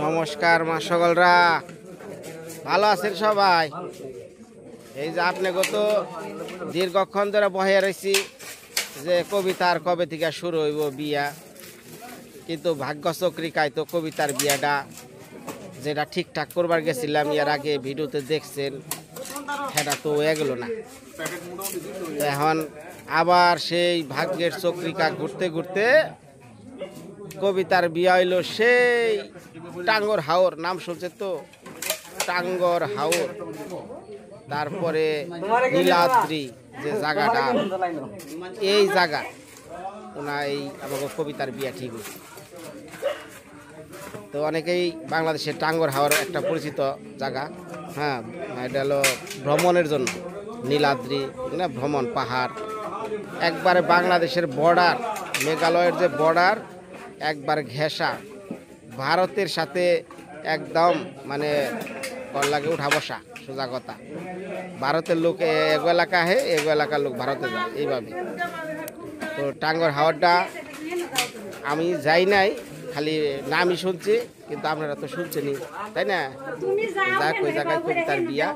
নমস্কার মা সকলরা, ভালো আছেন সবাই? এই যে আপনি গত দীর্ঘক্ষণ ধরে বহে রয়েছি যে কবিতার কবে থেকে শুরু হইব বিয়া, কিন্তু ভাগ্য চক্রিকায় তো কবিতার বিয়াটা যেটা ঠিকঠাক করবার গেছিলাম এর আগে ভিডিওতে দেখছেন সেটা তো এগুলো না। এখন আবার সেই ভাগ্যের চক্রিকা ঘুরতে ঘুরতে কবিতার বিয়া হইলো সেই টাঙ্গর হাওর, নাম শুনছে তো, টাঙ্গর হাওর। তারপরে নীলাদ্রি যে জায়গাটা, এই জায়গা ওনা এই আমাকে কবিতার বিয়া ঠিক হয়েছে। তো অনেকেই বাংলাদেশের টাঙ্গর হাওর একটা পরিচিত জায়গা। হ্যাঁ, এটা হলো ভ্রমণের জন্য নীলাদ্রি না, ভ্রমণ পাহাড় একবারে বাংলাদেশের বর্ডার, মেঘালয়ের যে বর্ডার একবার ঘেঁষা ভারতের সাথে একদম, মানে কর লাগে উঠা বসা, সোজা কথা। ভারতের লোক এগো এলাকা আহে, এগো এলাকার লোক ভারতে যায়, এইভাবে। তো টাঙ্গর হাওরটা আমি যাই নাই, খালি নামই শুনছি, কিন্তু আপনারা তো শুনছেনই, তাই না? যাক, ওই জায়গায় কবিতার বিয়া।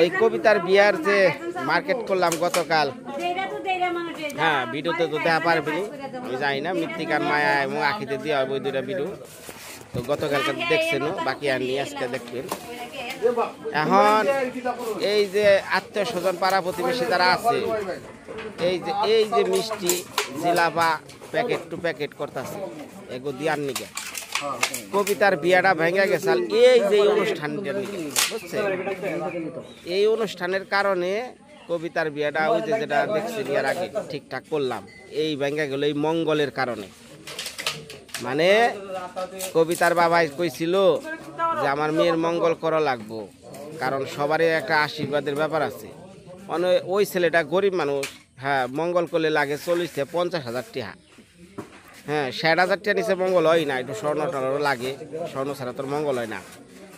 ওই কবিতার বিয়ার যে মার্কেট করলাম গতকাল, হ্যাঁ ভিডিওতে তো দেখা পারবেনি, আমি জানি না, মৃত্তিকার মায়া এবং আখিতে দেওয়া হবে ওই দুইটা ভিডিও। তো গতকালকে দেখছেন, বাকি আর নিয়ে আজকে দেখবেন। এখন এই যে আত্মীয় স্বজন পাড়া প্রতিবেশী যারা আছে, এই যে মিষ্টি জিলাপা প্যাকেট টু প্যাকেট করতেছে এগো দিয়ার নিকে কবিতার বিয়াটা ভেঙে গেছে। এই যে অনুষ্ঠানটার নিকে, বুঝছে, এই অনুষ্ঠানের কারণে কবিতার বিয়াটা ওই যে যেটা দেখছি এর আগে ঠিকঠাক করলাম, এই ভেঙে গেল এই মঙ্গলের কারণে। মানে কবিতার বাবাই কইছিল যে আমার মেয়ের মঙ্গল করা লাগবো, কারণ সবারই একটা আশীর্বাদের ব্যাপার আছে। মানে ওই ছেলেটা গরিব মানুষ, হ্যাঁ, মঙ্গল করলে লাগে 40-50,000 টাকা। হ্যাঁ, 60,000 টাকা নিচে মঙ্গল হয় না, একটু স্বর্ণ টর্ণ লাগে, স্বর্ণ ছাড়া তোর মঙ্গল হয় না।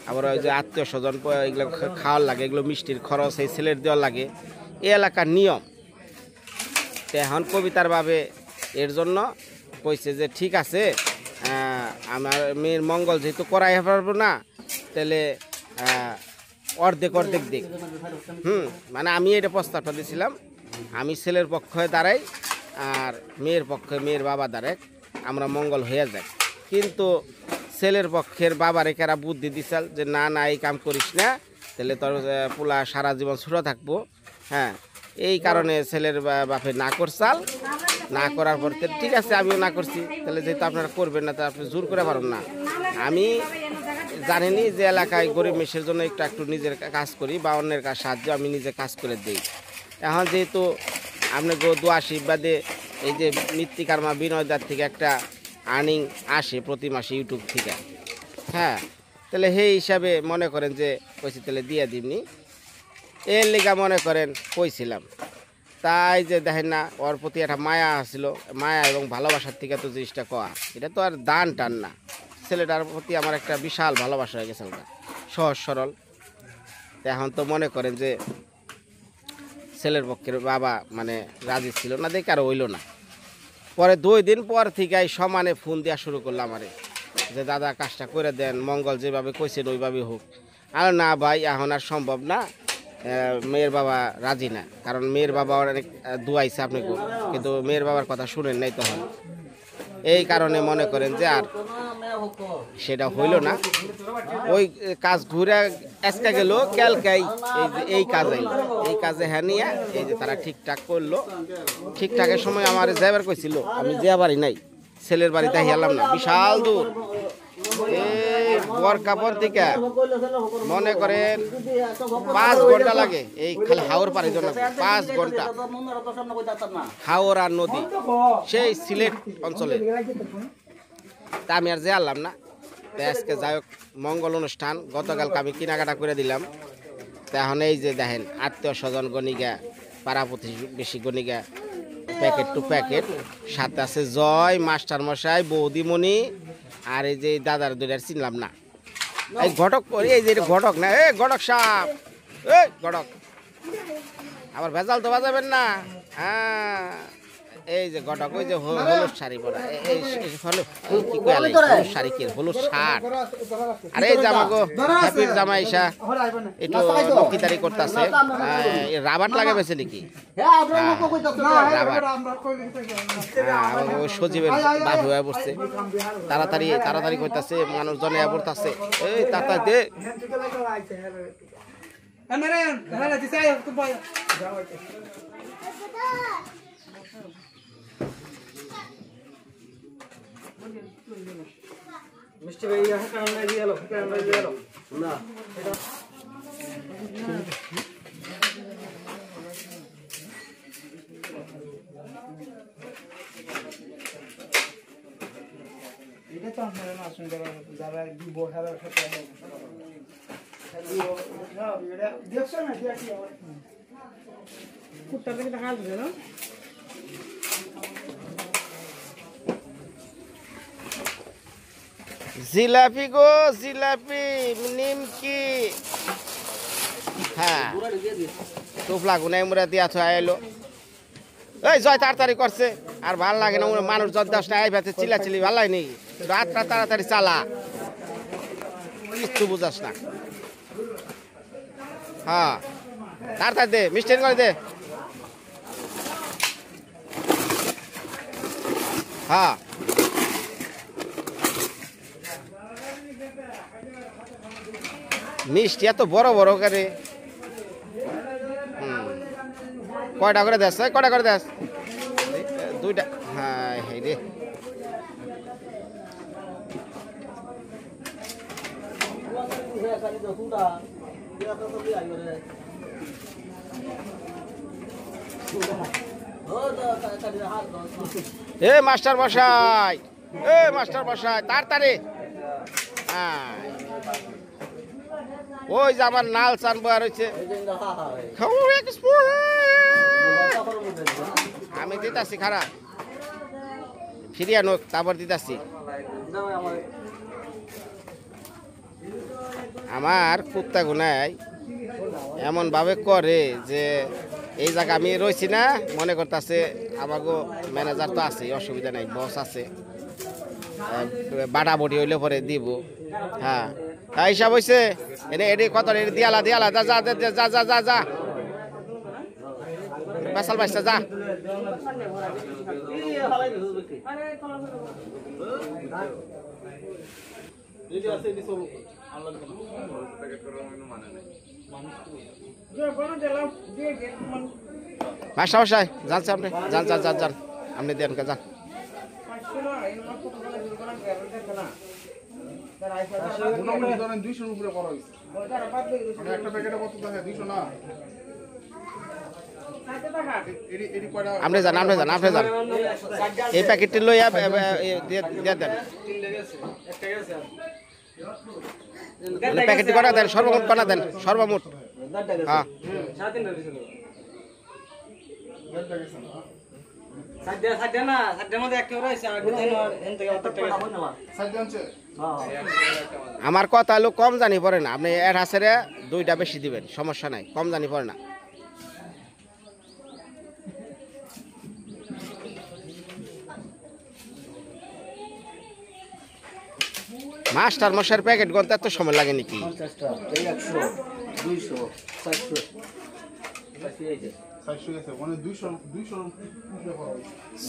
আবার ওই যে আত্মীয় স্বজন এগুলো খাওয়ার লাগে, এগুলো মিষ্টির খরচ এই ছেলের দেওয়ার লাগে, এই এলাকার নিয়ম। তো এখন কবিতার ভাবে এর জন্য কইছে যে ঠিক আছে, আমার মেয়ের মঙ্গল যেহেতু করাই পারবো না, তাহলে অর্ধেক অর্ধেক দিক। মানে আমি এটা প্রস্তাবটা দিয়েছিলাম, আমি ছেলের পক্ষে দাঁড়াই আর মেয়ের পক্ষে মেয়ের বাবা দাঁড়ায়, আমরা মঙ্গল হয়ে যায়। কিন্তু ছেলের পক্ষের বাবার একারা বুদ্ধি দিছাল যে না না, এই কাম করিস না, তাহলে তোর পোলা সারা জীবন ছোট থাকবো। হ্যাঁ, এই কারণে ছেলের বাপে না করছাল, না করার পর ঠিক আছে আমিও না করছি, তাহলে যেহেতু আপনারা করবেন না, তা আপনি জোর করে পারবেন না। আমি জানিনি যে এলাকায় গরিব মেশের জন্য একটু নিজের কাজ করি বা অন্যের কাজ সাহায্য আমি নিজে কাজ করে দিই। এখন যেহেতু আপনি দোয়া আশীর্বাদে এই যে মৃত্তিকার মা বিনয়দার থেকে একটা আর্নিং আসে প্রতি মাসে ইউটিউব থেকে, হ্যাঁ, তাহলে সেই হিসাবে মনে করেন যে কইছি তাহলে দিয়ে দিবনি, এর লেগা মনে করেন কইছিলাম। তাই যে দেখেন না, ওর প্রতি একটা মায়া আসছিল, মায়া এবং ভালোবাসার থেকে তো জিনিসটা কয়া, এটা তো আর দান টান না। ছেলেটার প্রতি আমার একটা বিশাল ভালোবাসা হয়ে গেছে, সহজ সরল। এখন তো মনে করেন যে ছেলের পক্ষের বাবা মানে রাজি ছিল না, দেখে আর হইল না। পরে 2 দিন পর থেকে সমানে ফোন দেওয়া শুরু করলাম আমারে, যে দাদা কাজটা করে দেন, মঙ্গল যেভাবে কইছেন ওইভাবে হোক। আর না ভাই, এখন আর সম্ভব না, মেয়ের বাবা রাজি না, কারণ মেয়ের বাবা অনেক দুয়াইছে আপনাকে, কিন্তু মেয়ের বাবার কথা শুনেন নাই তখন। এই কারণে মনে করেন যে আর সেটা হইল না। ওই কাজ ঘুরে আজকে গেল, ক্যালকাই এই কাজ আইল, এই কাজে হ্যাঁ নিয়ে এই যে তারা ঠিকঠাক করলো। ঠিকঠাকের সময় আমার যাবার কইছিল, আমি যে বাড়ি নাই, ছেলের বাড়িতে হেলাম না, বিশাল দূর, এই বরকাপড় থেকে মনে করেন 5 ঘন্টা লাগে, এই খালি হাওর পাড়ির জন্য 5 ঘন্টা। হাওর আর নদী সেই সিলেট অঞ্চলে, তা আমি আর যে আনলাম না। তো আজকে যাই হোক মঙ্গল অনুষ্ঠান, গতকালকে আমি কেনাকাটা করে দিলাম। তো এখন এই যে দেখেন আত্মীয় স্বজন গণিকা, পাড়া প্রতিবেশী গণিকা, প্যাকেট টু প্যাকেট, সাথে আছে জয়, মাস্টার মশাই, বৌদিমণি, আর এই যে দাদার দুইটার চিনলাম না, এই ঘটক, এই যে ঘটক না, এই ঘটক সাপ, এই ঘটক, আবার ভেজাল তো বাজাবেন না। হ্যাঁ, এই যে ঘটক ওই যে হলুদ শাড়ি পরা এই হলো কি কইলে হলুদ শাড়ি কি হলুদ শার্ট আরে এই জামাগো হ্যাপির জামা আইসা একটু লক্ষ্মীদারি করতেছে রাবার লাগাবেছে নাকি সজীবের বাবু হয়ে বসছে তাড়াতাড়ি তাড়াতাড়ি করতেছে মানুষজনে পড়তেছে এই তাড়াতাড়ি দে মিষ্টি ভাই কারণে দিয়ে এলো না এটা তো আপনারা না শুনতে যারা দিব হারা সাথে দেখছো না কি কুত্তা থেকে দেখা যাচ্ছে না জিলাপি গো জিলাপি নিমকি হ্যাঁ টুপলা গুনাই মুরা দিয়া তো আইলো এই জয় তাড়াতাড়ি করছে আর ভাল লাগে না মানুষ দশটা আই ভেতে চিল্লাচিল্লি ভাল লাগে নাকি রাতটা তাড়াতাড়ি চালা কিচ্ছু বুঝাস না হ্যাঁ তাড়াতাড়ি দে মিষ্টি করে দে হ্যাঁ মিষ্টি এত বড় বড় করে কয়টা করে দেস কয়টা করে দেস দুইটা হ্যাঁ হ্যাঁ রে এ মাস্টার মশাই তাড়াতাড়ি হ্যাঁ ওই যে আমার নাল চান বয়ার হয়েছে আমি দিতাছি খারাপ ফিরিয়া নোক তারপর দিতাছি আমার কুত্তা গুনায় এমন ভাবে করে যে এই জায়গা আমি রয়েছি না মনে করতেছে আমাকে ম্যানেজার তো আছে অসুবিধা নাই বস আছে বাটা বটি হইলে পরে দিব হ্যাঁ হিসাব হয়েছে এনে এটি কত দিয়ালা দিয়ালা যা যা যা যা যা যা পেশাল বাইসা যা মাস্টার মশাই জানছে আপনি যান যান যান যান আপনি দেন কে যান আপনি যান আপনি যান আপনি যান এই প্যাকেটটি লইয়া দিয়ে দেন প্যাকেটটি কটা দেন সর্বমোট কটা দেন সর্বমোট হ্যাঁ আমার কথা হলো কম জানি পড়ে না আপনি এর হাসেরে দুইটা বেশি দিবেন সমস্যা নাই কম জানি পড়ে না মাস্টার মশার প্যাকেট গন্তে এত সময় লাগে নাকি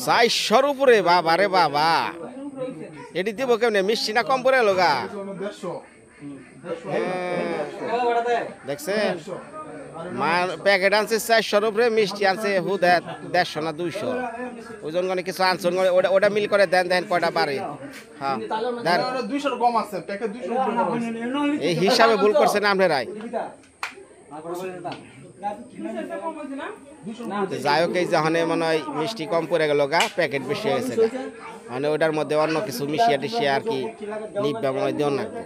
400 উপরে বাবা রে বাবা এটি দিব কেমনে মিষ্টি না কম পড়ে লগা দেখছেন প্যাকেট আনছে 400 উপরে মিষ্টি আনছে হুদ 150 না 200 ওজন গনে কিছু আনছেন ওটা মিল করে দেন দেন কয়টা পারে হ্যাঁ দেন 200 কম আছে প্যাকেট 200 এই হিসাবে ভুল করছেন আপনারাই যাই হোক এই যখন মনে হয় মিষ্টি কম পড়ে গেল গা প্যাকেট বেশি হয়ে গেছে মানে ওটার মধ্যে অন্য কিছু মিশিয়ে টিশিয়ে আর কি নিবে মনে হয় দেওয়ার লাগবে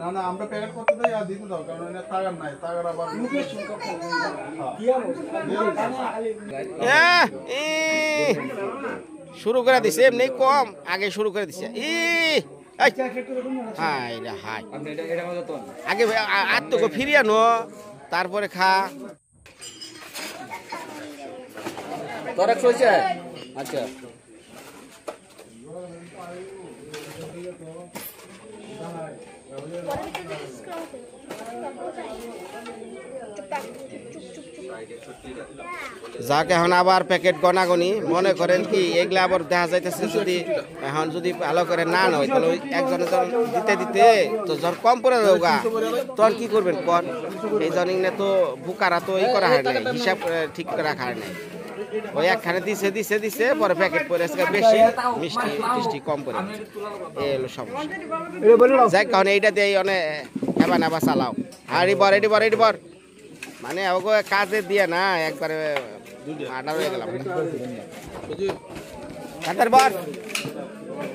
না না আমরা প্যাকেট করতে দেই আর দিতে দাও কারণ এটা টাকা নাই টাকার আবার শুরু করে দিছে এমনি কম আগে শুরু করে দিছে এই, জ্যাকেট করে দিন না হাই রে হাই আপনি এটা কত তো আগে আত্মকে ফিরিয়ে আনো তারপরে খা। তোর 100 হয়েছে আচ্ছা যাকে এখন আবার প্যাকেট গনাগনি মনে করেন কি এগুলা আবার দেখা যাইতেছে যদি এখন যদি ভালো করে না নয় তাহলে ওই একজনে যখন দিতে দিতে তো যখন কম পড়ে যাওগা তখন কি করবেন কর এই জন্য তো বুকারা তো এই করা হয় নাই হিসাব ঠিক করে রাখা হয় নাই ওই একখানে দিছে দিছে দিছে পরে প্যাকেট পরে বেশি মিষ্টি মিষ্টি কম করে এই হলো সমস্যা যাই কারণ এইটা দিয়ে অনেক হেবা নেবা চালাও আর এডিবর মানে ওগো কাজে দিয়ে না একবারে আডার হয়ে গেলাম কাতার বর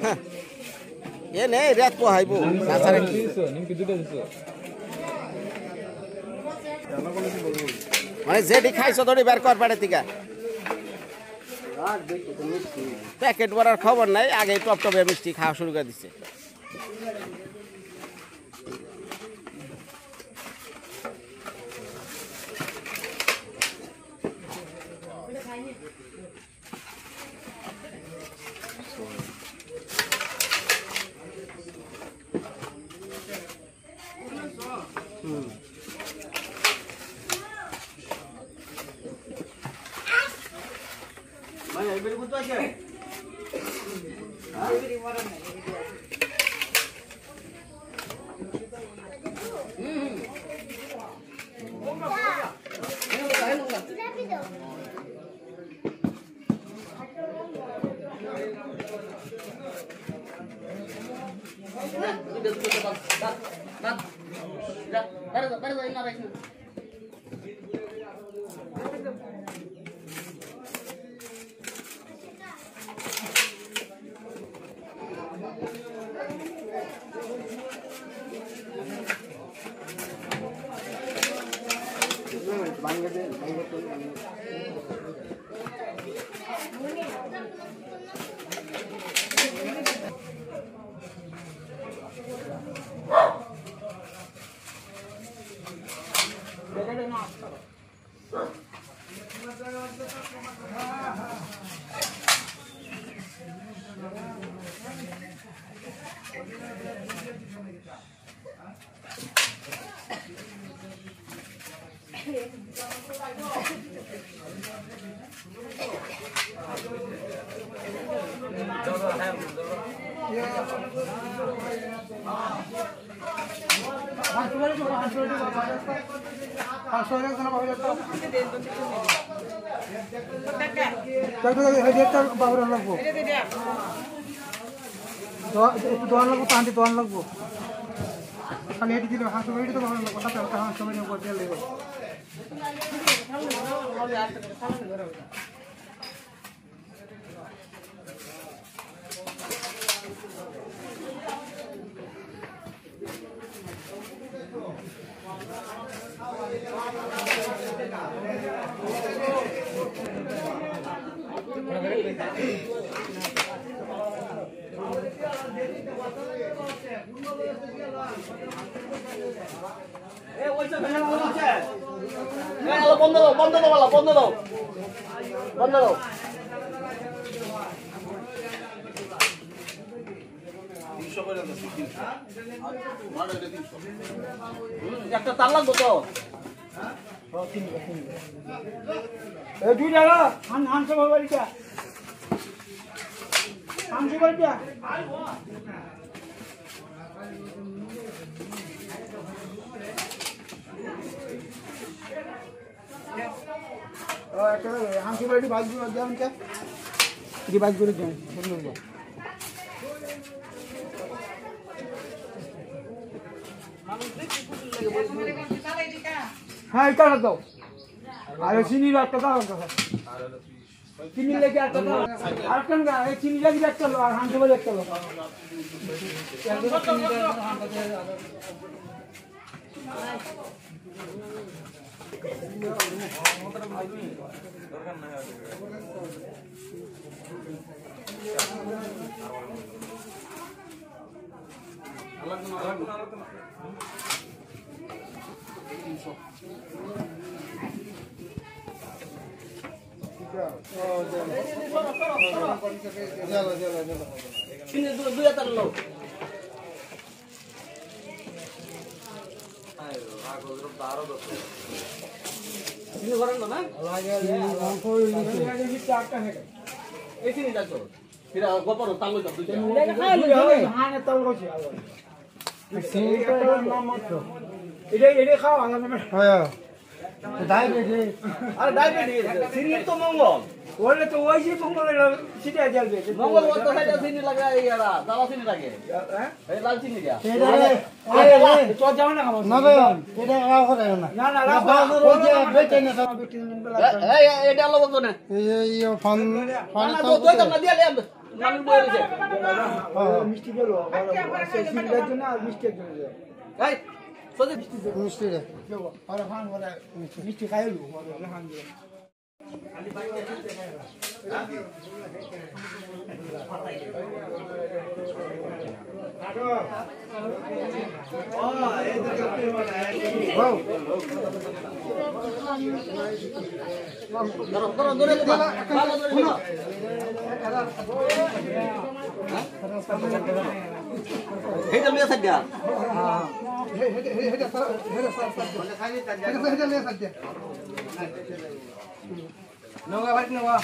হ্যাঁ। এ নেই রেত পোহাইব তাছাড়া কি মানে যেটি খাইছো তোটি বের কর পেটে থেকে প্যাকেট ভরার খবর নাই আগে টপ টপে মিষ্টি খাওয়া শুরু করে দিচ্ছে দোয়ান লাগবো পান্তি দোয়ান লাগবো খালি এটি দিলে হাঁসু বাড়িটা তো ভালো লাগবো সাথে হালকা হাঁসু বাড়ি উপর দিয়ে লেগে বন্ধ দাও একটা তার লাগবো তো দুই টাকা হাঁসু বাড়িটা হাঁসু বাড়িটা হাঁসু বাড়িটি বাজ করে দেন কে এটি বাজ করে দেন হ্যাঁ এটা দাও আর চিনি একটা দাও চিনি লেগে একটা দাও আর কেন চিনি লেগে একটা লো আর হাঁসু বাড়ি একটা লো চিনি দুই হাজার লোক চিনি করেন না এই চিনি যাচ্ছ ফিরা গোপন তালু যাও দুইটা এটা খাওয়া আরে ডায়াবেটিস চিনি তো মঙ্গল বললে তো ওই যে মঙ্গলের সিটা জ্বলবে মঙ্গল তো সাইডে চিনি লাগে ইয়ারা দাওয়া চিনি লাগে হ্যাঁ এই লাল চিনি দিয়া চল যাও না খাবো না না এই এটা আলো বলতো না না তো তুই তো না দিয়া লে মানুষ বই রইছে মিষ্টি গেল সেই সিটার জন্য আর মিষ্টির জন্য এই সোজে মিষ্টি খাইলু ধরো ধরে তো ভালো ধরে না এইটা লিয়ে থাক গা নগা বাট নগা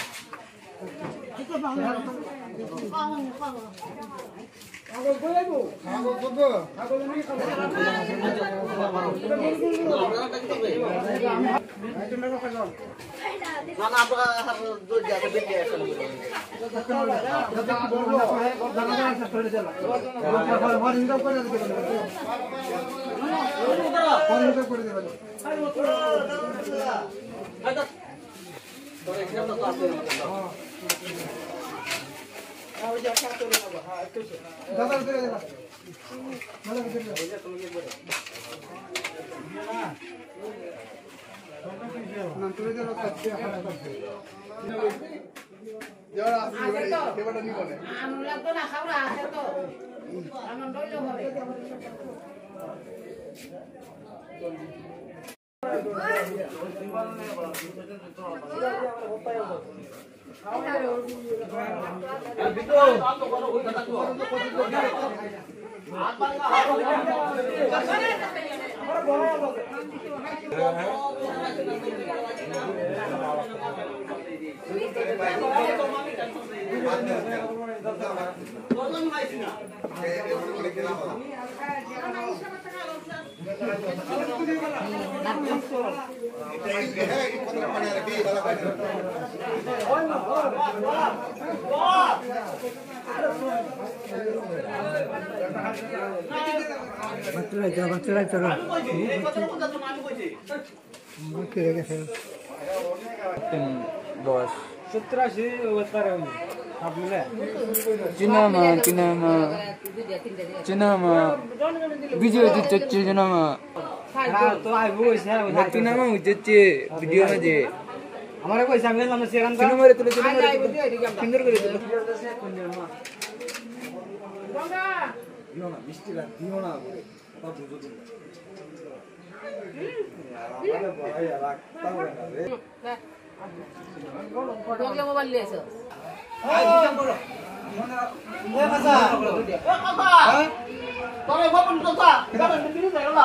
আগল কইবো আগল করবো আগল নি খাবো না না আপনারা দূর যাবে দেখে আসেন Cinema video itu cinema cinema ucece video aja हमारे कोई संग में शेरन का cinema itu pinggir করে দিল মোবাইল লিয়েছো তোরে গোপন কথা গোপন বিক্রি হয়ে গেল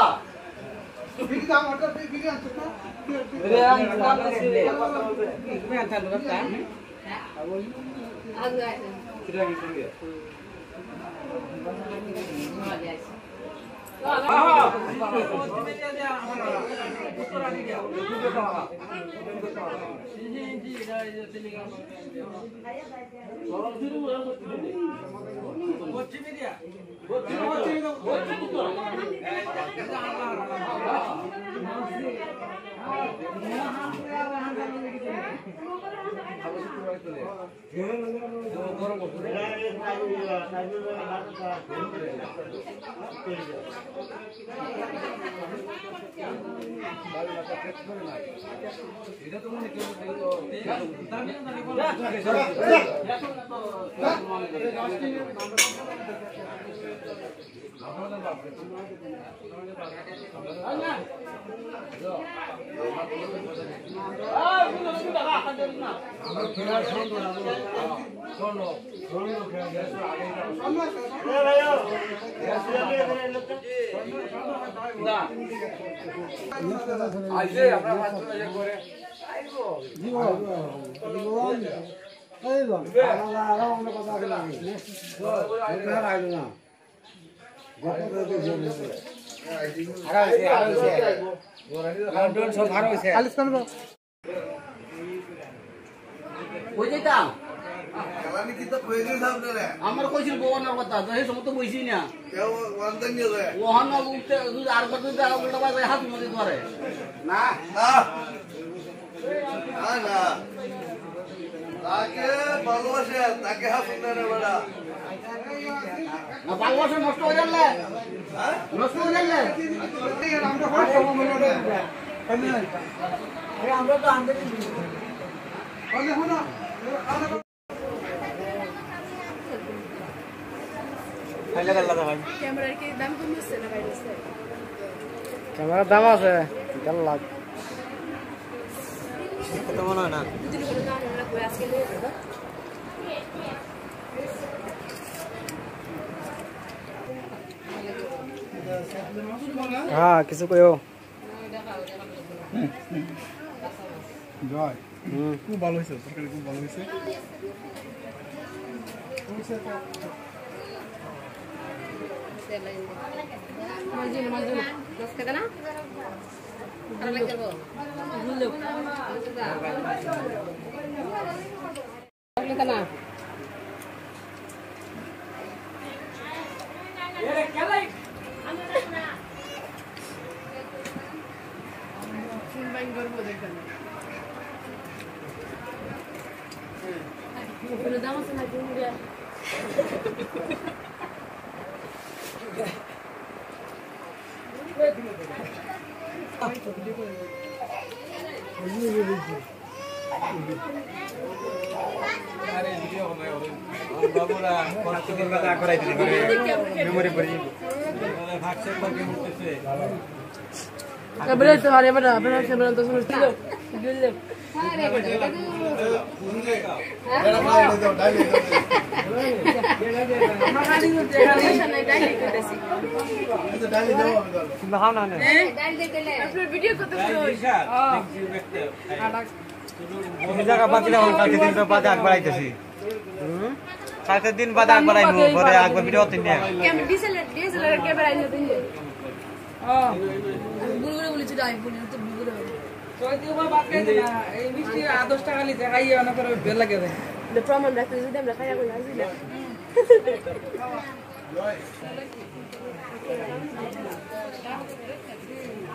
আমার কইছিল বউনার কথা তো এই সময় তো বইছি না ওহান না উঠতে আর কত টাকা উল্টা বাজে হাত মধ্যে ধরে না না তাকে ভালোবাসে তাকে হাসুন না রে বড়া না ভালোবাসা নষ্ট হয়ে গেলে নষ্ট হয়ে গেলে আমরা তো আনতে ক্যামেরার কি দাম কমছে না বাইরেছে ক্যামেরার দাম আছে 3 লাখ কত মনে হয় না দুদিন করে দাম রাখবে আজকে নিয়ে যাবে হ্যাঁ কিছু কইও জয় খুব ভালো হয়েছে তরকারি খুব ভালো হয়েছে মাজুন মাজুন 10 টাকা না আর লাগে দেব বুঝলো টাকা না এরে কেলাই বাইন করব দেখেন কোনো দাম আছে না কোন দিয়া আরে ভিডিও বানাই হবে বাবুরা কতদিন কথা করাই দিলি মেমরি পড়ে যাবে ভাগছে পাকে মুখতেছে এবারে তো আরে বড় আপনারা সেবন তো শুনতে দিল দিল আরে বড় মাগানি করতে গালি ডাইলি করতেছি ডালি দাও খাও না ডাইল দিলে আপনার ভিডিও কত বড় এই জায়গা বাকি রাখুন কালকে দিন বাদে আগ বাড়াইতেছি কালকে দিন বাদে আগ বাড়াইমু পরে আগবার ভিডিও তিন না ক্যামেরা ডিএসএলআর ক্যামেরা আইলো দিন গুলগুলো বলেছি ডাই বলি তো গুলগুলো এই মিষ্টি 10 টাকা নিতে খাইয়ে অনেক করে বেল লাগে দেয় the problem রাখতে যদি আমরা খাইয়া কই আসি না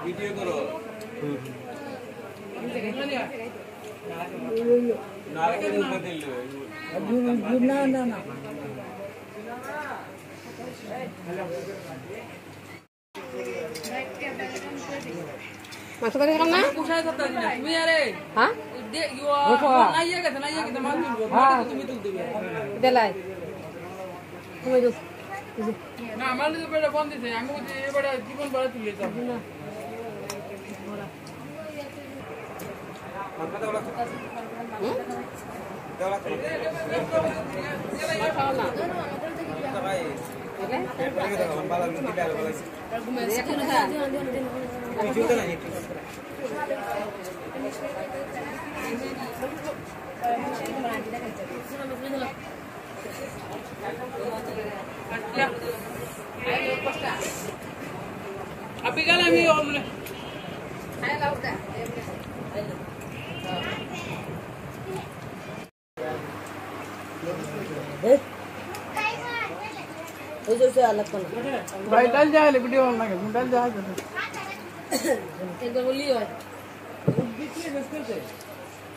ভিডিও করো না কে মুখ দিল না না না মাছ বাকি খাম না কোথায় করতে দিনা তুমি আরে হ্যাঁ দে ইউ নাইয়া গেছে মাছ তুলবো তুমি তুলতে দেলাই তুমি তো না আমার তো বেটা বন্ধ দিছে আমি বলছি এবারে জীবন বড় তুলে যাব না अभी कल আমি भाई डाल जाए वीडियो बना के डाल जाए एक बार बोली है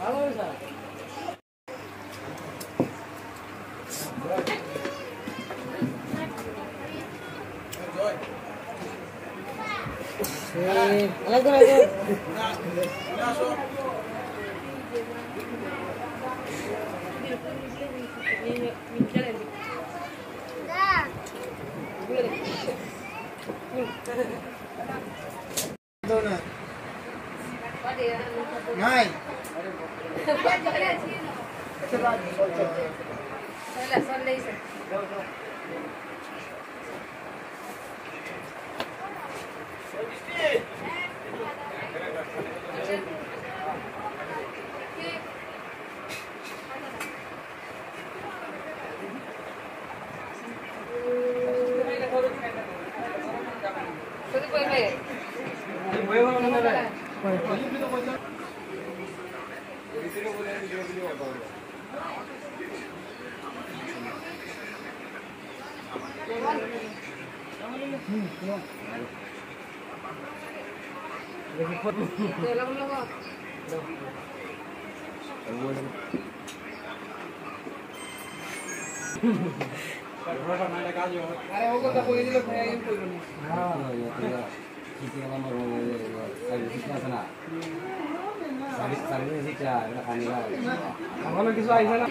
भालो है নাই আরে ও কথা কই দিলে ভাই আমি কইব না ভালো কিছু আইছে না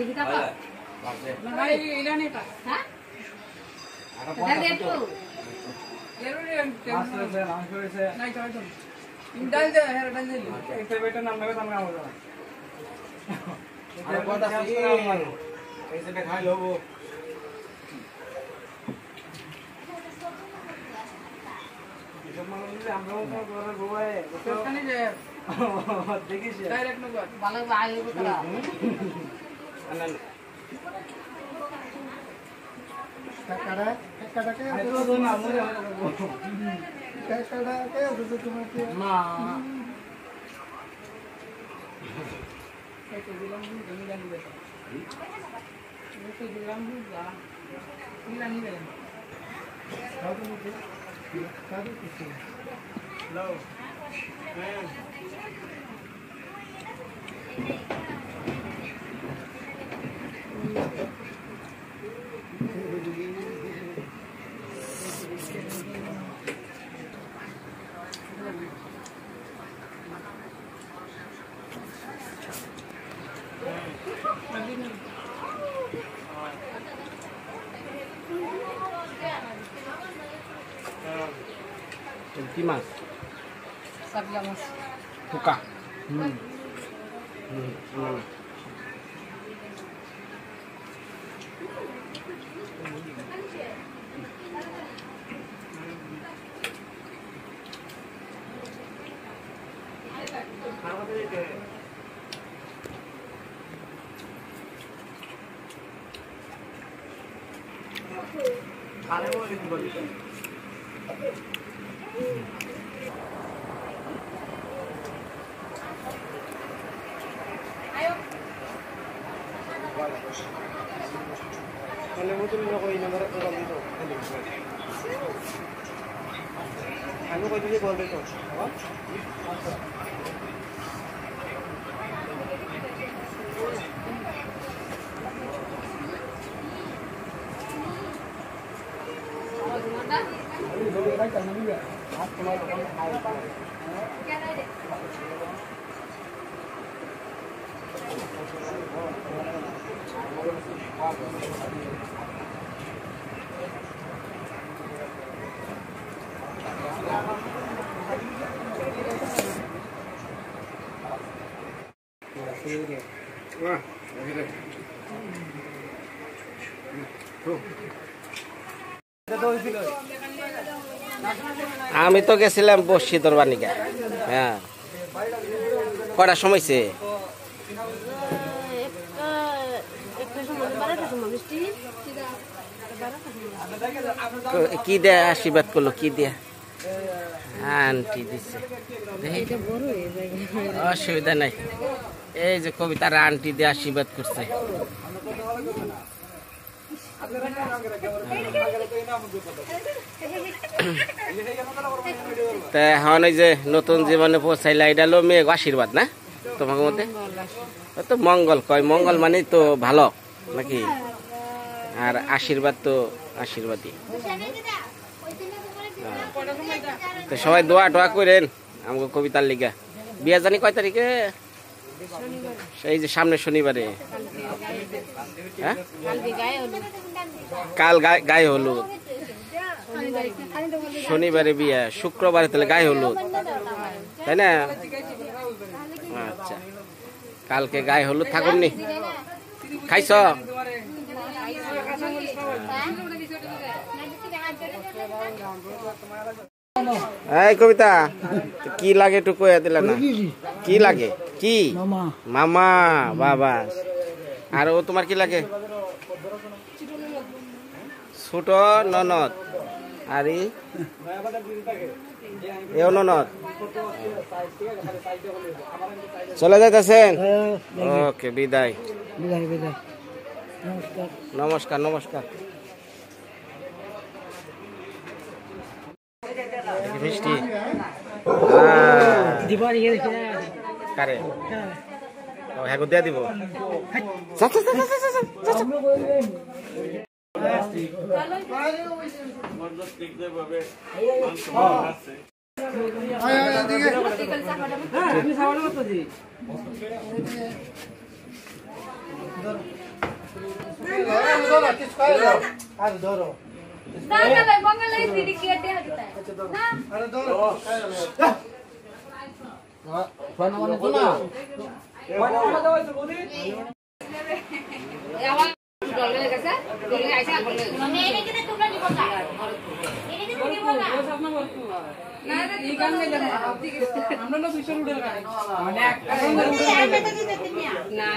kita apa? Nah, ini Pak. Hah? Ada itu. কি মাছ? Sabla mas. পোকা। আমি তো গেছিলাম বসি দরবানিকা। হ্যাঁ, কটার সময় সে? কি দেয়া আশীর্বাদ করলো? কি দেয়া? আন্টি দিচ্ছে, অসুবিধা নাই। এই যে কবিতার আন্টি দিয়ে আশীর্বাদ করছে। তা এখন এই যে নতুন জীবনে পৌঁছাইলা, এটা হলো মেয়ে আশীর্বাদ না তোমার মধ্যে? তো মঙ্গল কয়, মঙ্গল মানে তো ভালো নাকি? আর আশীর্বাদ তো আশীর্বাদই। তো সবাই দোয়া টোয়া করেন আমাকে কবিতার লিগা। বিয়া জানি কয় তারিখে? এই যে সামনে শনিবারে। হ্যাঁ, কাল গায়ে হলুদ, শনিবারে বিয়া, শুক্রবারে তাহলে গায়ে হলুদ, তাই না? আচ্ছা, কালকে গায়ে হলুদ থাকুন নি? খাইছ? এই কবিতা, কি লাগে একটু কইয়া দিলা না? কি লাগে? কি মামা? বাবা। আর ও তোমার কি লাগে? ছোট ননদ। আর এও ননদ। চলে যাইতেছেন? ওকে, বিদায়। নমস্কার নমস্কার। মিষ্টি কারে? হ্যাঁ, দিয়া দিব। না